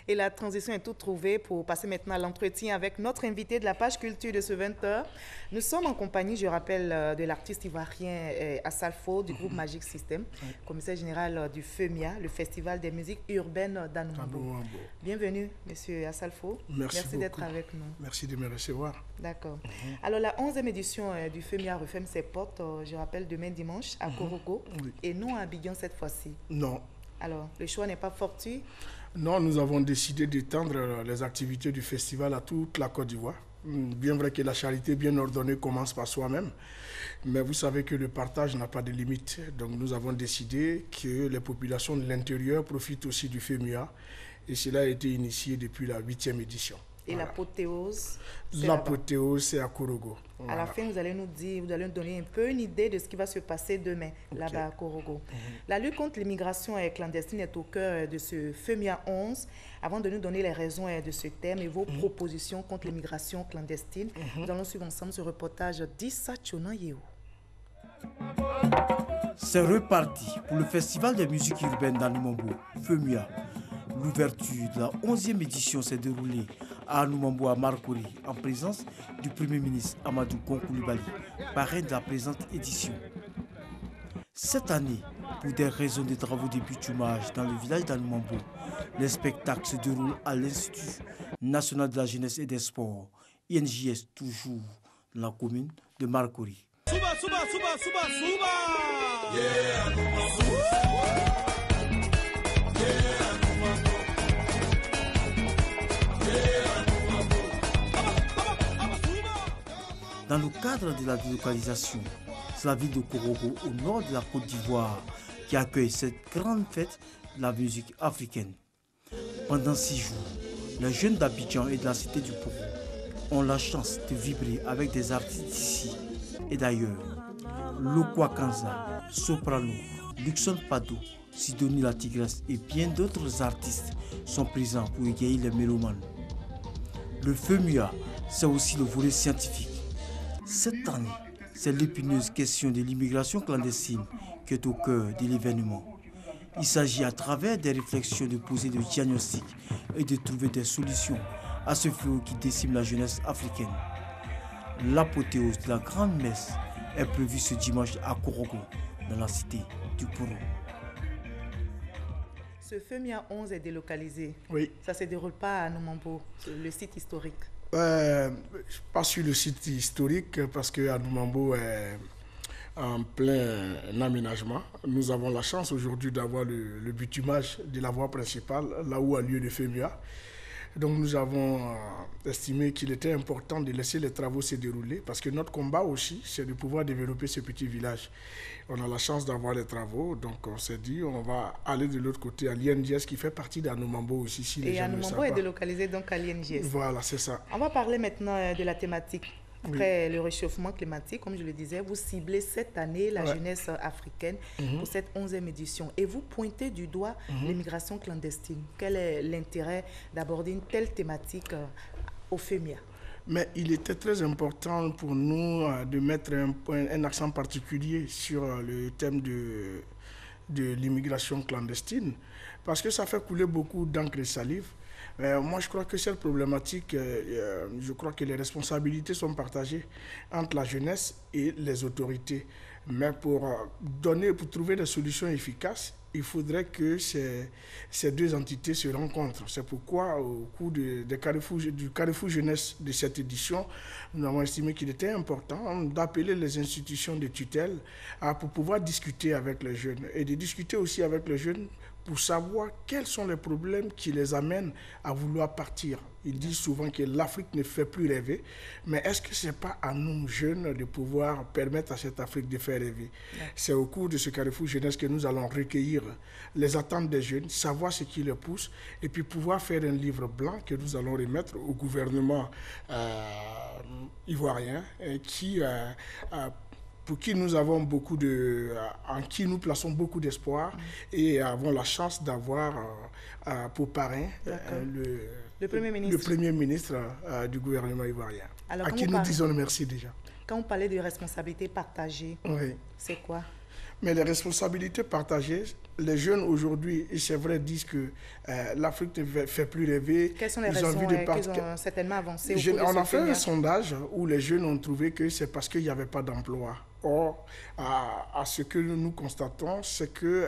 Et la transition est toute trouvée pour passer maintenant à l'entretien avec notre invité de la page culture de ce 20h. Nous sommes en compagnie, je rappelle, de l'artiste ivoirien Assalfo du groupe Magic System, commissaire général du FEMIA, le Festival des musiques urbaines d'Anoumambo. Bienvenue, monsieur Assalfo. Merci d'être avec nous. Merci de me recevoir. D'accord. Alors, la 11e édition du FEMIA referme ses portes, je rappelle, demain dimanche à Korogo, et non à Abidjan cette fois-ci. Non. Alors, le choix n'est pas fortuit? Non, nous avons décidé d'étendre les activités du festival à toute la Côte d'Ivoire. Bien vrai que la charité bien ordonnée commence par soi-même, mais vous savez que le partage n'a pas de limite. Donc nous avons décidé que les populations de l'intérieur profitent aussi du FEMIA, et cela a été initié depuis la 8e édition. Et voilà. L'apothéose? L'apothéose, c'est à Korogo. Voilà. À la fin, vous allez nous dire, vous allez nous donner un peu une idée de ce qui va se passer demain, là-bas à Korogo. La lutte contre l'immigration clandestine est au cœur de ce FEMIA 11. Avant de nous donner les raisons de ce thème et vos propositions contre l'immigration clandestine, nous allons suivre ensemble ce reportage d'Issa Tchonayeo. C'est reparti pour le Festival des musiques urbaines d'Anoumambo, FEMIA. L'ouverture de la 11e édition s'est déroulée à Anoumambo à Marcory, en présence du Premier ministre Amadou Gon Coulibaly, parrain de la présente édition. Cette année, pour des raisons de travaux de bitumage dans le village d'Anoumambo, les spectacles se déroulent à l'Institut national de la jeunesse et des sports, INJS, toujours dans la commune de Marcory. Dans le cadre de la délocalisation, c'est la ville de Korogo, au nord de la Côte d'Ivoire, qui accueille cette grande fête de la musique africaine. Pendant 6 jours, les jeunes d'Abidjan et de la cité du Poro ont la chance de vibrer avec des artistes d'ici et d'ailleurs. Lokwa Kanza, Soprano, Luxon Pado, Sidonie la Tigresse et bien d'autres artistes sont présents pour égayer les mélomanes. Le FEMIA, c'est aussi le volet scientifique. Cette année, c'est l'épineuse question de l'immigration clandestine qui est au cœur de l'événement. Il s'agit à travers des réflexions de poser des diagnostics et de trouver des solutions à ce fléau qui décime la jeunesse africaine. L'apothéose de la grande messe est prévue ce dimanche à Korogo, dans la cité du Poro. Ce FEMIA 11 est délocalisé. Oui. Ça ne se déroule pas à Anoumambo, le site historique. Pas sur le site historique, parce que Anoumambo est en plein aménagement. Nous avons la chance aujourd'hui d'avoir le bitumage de la voie principale, là où a lieu le FEMIA. Donc nous avons estimé qu'il était important de laisser les travaux se dérouler, parce que notre combat aussi, c'est de pouvoir développer ce petit village. On a la chance d'avoir les travaux, donc on s'est dit on va aller de l'autre côté à l'INJS, qui fait partie d'Anoumambo aussi. Si et Anoumambo est délocalisé donc à l'INJS. Voilà, c'est ça. On va parler maintenant de la thématique. Après le réchauffement climatique, comme je le disais, vous ciblez cette année la jeunesse africaine pour cette 11e édition. Et vous pointez du doigt l'immigration clandestine. Quel est l'intérêt d'aborder une telle thématique au FEMIA? Mais il était très important pour nous de mettre un accent particulier sur le thème de l'immigration clandestine, parce que ça fait couler beaucoup d'encre et salive. Moi, je crois que cette problématique, je crois que les responsabilités sont partagées entre la jeunesse et les autorités. Mais pour trouver des solutions efficaces, il faudrait que ces deux entités se rencontrent. C'est pourquoi, au cours du carrefour jeunesse de cette édition, nous avons estimé qu'il était important d'appeler les institutions de tutelle pour pouvoir discuter avec les jeunes, et de discuter aussi avec les jeunes pour savoir quels sont les problèmes qui les amènent à vouloir partir. Ils disent souvent que l'Afrique ne fait plus rêver, mais est-ce que ce n'est pas à nous, jeunes, de pouvoir permettre à cette Afrique de faire rêver? C'est au cours de ce carrefour jeunesse que nous allons recueillir les attentes des jeunes, savoir ce qui les pousse, et puis pouvoir faire un livre blanc que nous allons remettre au gouvernement ivoirien, pour qui nous avons en qui nous plaçons beaucoup d'espoir, et avons la chance d'avoir pour parrain le Premier ministre du gouvernement ivoirien, à qui nous disons merci déjà. Quand on parlait de responsabilité partagée, c'est quoi? Mais les responsabilités partagées, les jeunes aujourd'hui, c'est vrai, disent que l'Afrique ne fait plus rêver. Quelles sont les raisons qu'ils ont certainement avancées? On a fait un sondage où les jeunes ont trouvé que c'est parce qu'il n'y avait pas d'emploi. Or, à ce que nous constatons, c'est que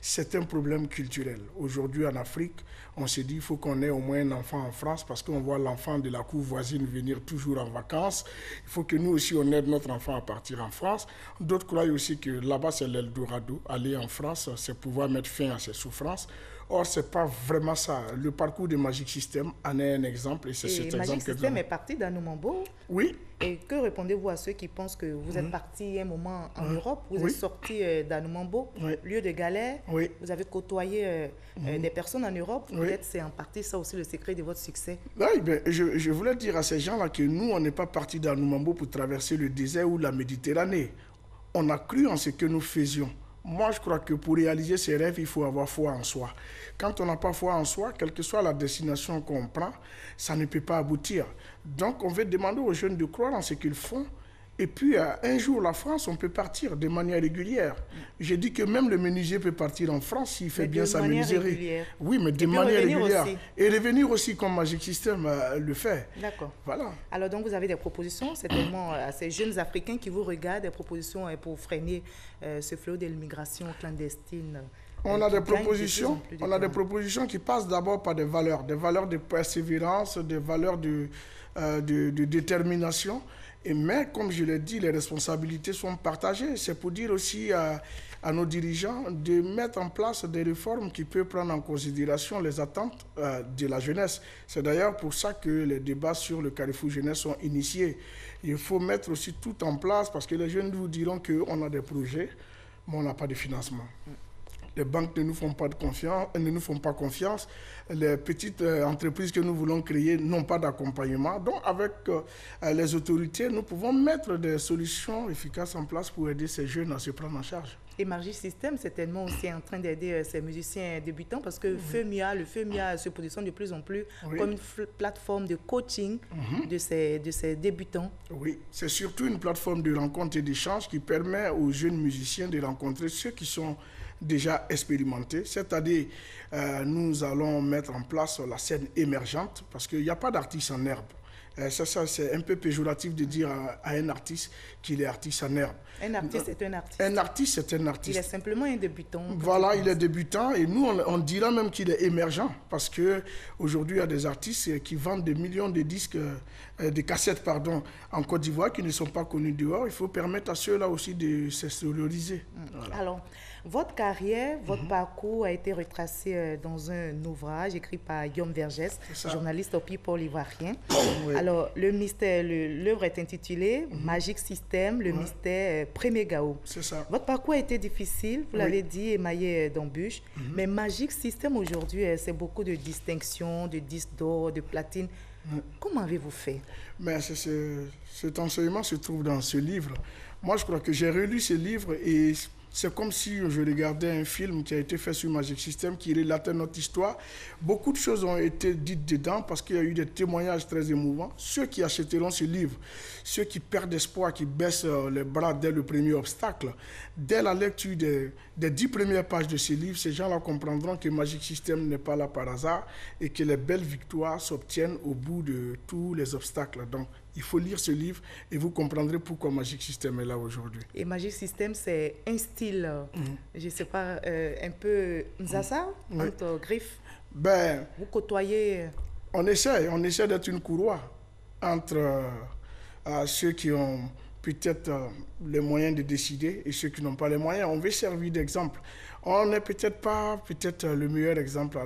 c'est un problème culturel. Aujourd'hui, en Afrique, on se dit qu'il faut qu'on ait au moins un enfant en France parce qu'on voit l'enfant de la cour voisine venir toujours en vacances. Il faut que nous aussi, on aide notre enfant à partir en France. D'autres croient aussi que là-bas, c'est l'Eldorado. Aller en France, c'est pouvoir mettre fin à ses souffrances. Or, ce n'est pas vraiment ça. Le parcours de Magic System en est un exemple. Et c'est cet exemple Magic System est parti d'Anoumambo. Oui. Et que répondez-vous à ceux qui pensent que vous êtes parti un moment en Europe, vous êtes sorti d'Anoumambo, lieu de galère, vous avez côtoyé des personnes en Europe, peut-être c'est en partie ça aussi le secret de votre succès. Oui, ben, je voulais dire à ces gens-là que nous, on n'est pas parti d'Anoumambo pour traverser le désert ou la Méditerranée. On a cru en ce que nous faisions. Moi, je crois que pour réaliser ses rêves, il faut avoir foi en soi. Quand on n'a pas foi en soi, quelle que soit la destination qu'on prend, ça ne peut pas aboutir. Donc, on veut demander aux jeunes de croire en ce qu'ils font. Et puis, un jour, la France, on peut partir de manière régulière. J'ai dit que même le menuisier peut partir en France s'il fait bien sa menuiserie. Oui, mais de manière régulière. Et revenir aussi comme Magic System le fait. D'accord. Voilà. Alors, donc, vous avez des propositions, certainement, à ces jeunes Africains qui vous regardent, des propositions pour freiner ce fléau de l'immigration clandestine. On a des propositions qui passent d'abord par des valeurs de persévérance, des valeurs de détermination. Mais comme je l'ai dit, les responsabilités sont partagées. C'est pour dire aussi à nos dirigeants de mettre en place des réformes qui peuvent prendre en considération les attentes de la jeunesse. C'est d'ailleurs pour ça que les débats sur le Carrefour Jeunesse sont initiés. Il faut mettre aussi tout en place parce que les jeunes vous diront qu'on a des projets, mais on n'a pas de financement. Les banques ne nous font pas confiance. Les petites entreprises que nous voulons créer n'ont pas d'accompagnement. Donc, avec les autorités, nous pouvons mettre des solutions efficaces en place pour aider ces jeunes à se prendre en charge. Et Magic System, c'est tellement aussi en train d'aider ces musiciens débutants parce que le FEMIA se positionne de plus en plus comme une plateforme de coaching de ces débutants. Oui, c'est surtout une plateforme de rencontre et d'échange qui permet aux jeunes musiciens de rencontrer ceux qui sont déjà expérimentés. Cette année, nous allons mettre en place la scène émergente parce qu'il n'y a pas d'artiste en herbe. Ça, c'est un peu péjoratif de dire à un artiste qu'il est artiste en herbe. Un artiste est un artiste. Un artiste, c'est un artiste. Il est simplement un débutant. Voilà, il est débutant et nous, on dira même qu'il est émergent parce qu'aujourd'hui, il y a des artistes qui vendent des millions de disques, de cassettes, en Côte d'Ivoire qui ne sont pas connus dehors. Il faut permettre à ceux-là aussi de s'extérioriser. Voilà. Alors, votre carrière, votre parcours a été retracé dans un ouvrage écrit par Guillaume Vergès, journaliste au People ivoirien. Oui. Alors, l'œuvre est intitulée Magic System, le mystère Pré-Mégao. C'est ça. Votre parcours a été difficile, vous l'avez dit, émaillé d'embûches, mais Magic System aujourd'hui, c'est beaucoup de distinctions, de disques d'or, de platine. Comment avez-vous fait? Mais cet enseignement se trouve dans ce livre. Moi, je crois que j'ai relu ce livre et c'est comme si je regardais un film qui a été fait sur Magic System, qui relatait notre histoire. Beaucoup de choses ont été dites dedans parce qu'il y a eu des témoignages très émouvants. Ceux qui achèteront ce livre, ceux qui perdent espoir, qui baissent les bras dès le premier obstacle, dès la lecture des 10 premières pages de ce livre, ces gens-là comprendront que Magic System n'est pas là par hasard et que les belles victoires s'obtiennent au bout de tous les obstacles. Donc, il faut lire ce livre et vous comprendrez pourquoi Magic System est là aujourd'hui. Et Magic System, c'est un style, je ne sais pas, un peu Nzasa, entre griffes. Ben, vous côtoyez... On essaie d'être une courroie entre ceux qui ont peut-être les moyens de décider et ceux qui n'ont pas les moyens. On veut servir d'exemple. On n'est peut-être pas le meilleur exemple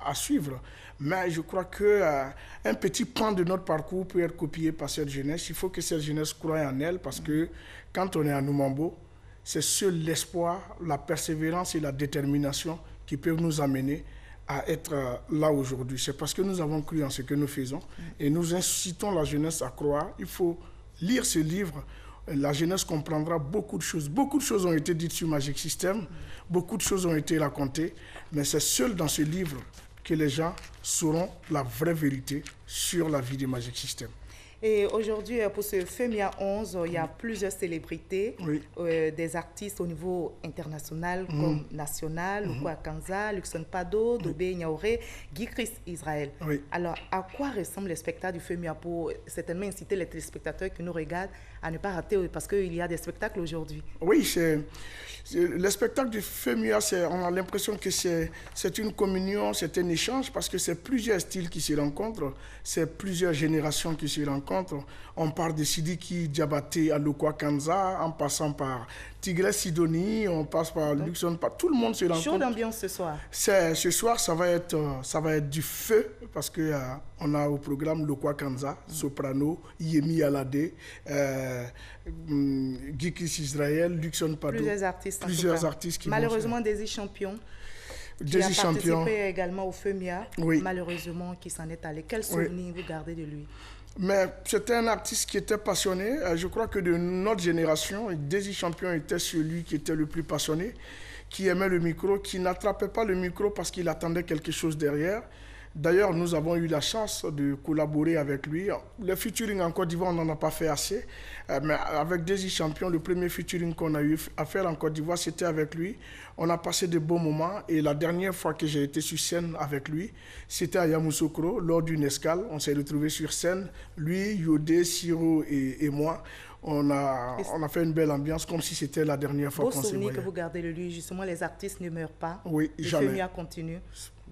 à suivre, mais je crois qu'un petit pan de notre parcours peut être copié par cette jeunesse. Il faut que cette jeunesse croie en elle parce que quand on est à Noumambo, c'est seul l'espoir, la persévérance et la détermination qui peuvent nous amener à être là aujourd'hui. C'est parce que nous avons cru en ce que nous faisons et nous incitons la jeunesse à croire. Il faut lire ce livre. La jeunesse comprendra beaucoup de choses. Beaucoup de choses ont été dites sur Magic System, beaucoup de choses ont été racontées, mais c'est seul dans ce livre que les gens sauront la vraie vérité sur la vie de Magic System. Et aujourd'hui, pour ce FEMIA 11, il y a plusieurs célébrités, des artistes au niveau international comme national, Lukwa Kanza, Luxon Pado, Dobé Niaoré, Guy Christ Israël. Alors, à quoi ressemble le spectacle du FEMIA pour certainement inciter les téléspectateurs qui nous regardent à ne pas rater, parce qu'il y a des spectacles aujourd'hui? Oui, le spectacle du FEMIA, on a l'impression que c'est une communion, c'est un échange, parce que c'est plusieurs styles qui se rencontrent, c'est plusieurs générations qui se rencontrent. On part de Sidiki Diabaté à Lukwa Kanza, en passant par Tigre Sidoni, on passe par Luxon, tout le monde se rencontre. Chaud d'ambiance ce soir. Ce soir, ça va être du feu, parce que on a au programme Lukwa Kanza, soprano, Yemi Alade, Guy Christ Israël, Luxon Pado. Plusieurs artistes qui malheureusement, Désir Champion. Qui a participé également au FEMIA, malheureusement, qui s'en est allé. Quel souvenir vous gardez de lui? Mais c'était un artiste qui était passionné. Je crois que de notre génération, Désir Champion était celui qui était le plus passionné, qui aimait le micro, qui n'attrapait pas le micro parce qu'il attendait quelque chose derrière. D'ailleurs, nous avons eu la chance de collaborer avec lui. Le featuring en Côte d'Ivoire, on n'en a pas fait assez. Mais avec Désir Champion, le premier featuring qu'on a eu à faire en Côte d'Ivoire, c'était avec lui. On a passé de bons moments. Et la dernière fois que j'ai été sur scène avec lui, c'était à Yamoussoukro, lors d'une escale. On s'est retrouvés sur scène, lui, Yodé, Siro et moi. On a fait une belle ambiance, comme si c'était la dernière fois qu'on se voyait. Vos souvenirs que vous gardez de lui, justement, les artistes ne meurent pas. Oui, jamais. Le FEMIA continue.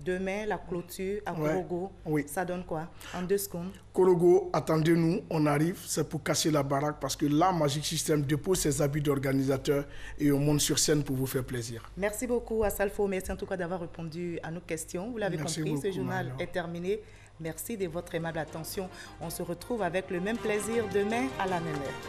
Demain, la clôture à Korogo, ça donne quoi? En 2 secondes. Korogo, attendez-nous, on arrive, c'est pour casser la baraque, parce que là, Magic System dépose ses habits d'organisateur et on monte sur scène pour vous faire plaisir. Merci beaucoup à Salfo, merci en tout cas d'avoir répondu à nos questions. Vous l'avez compris, beaucoup, ce journal est terminé. Merci de votre aimable attention. On se retrouve avec le même plaisir demain à la même heure.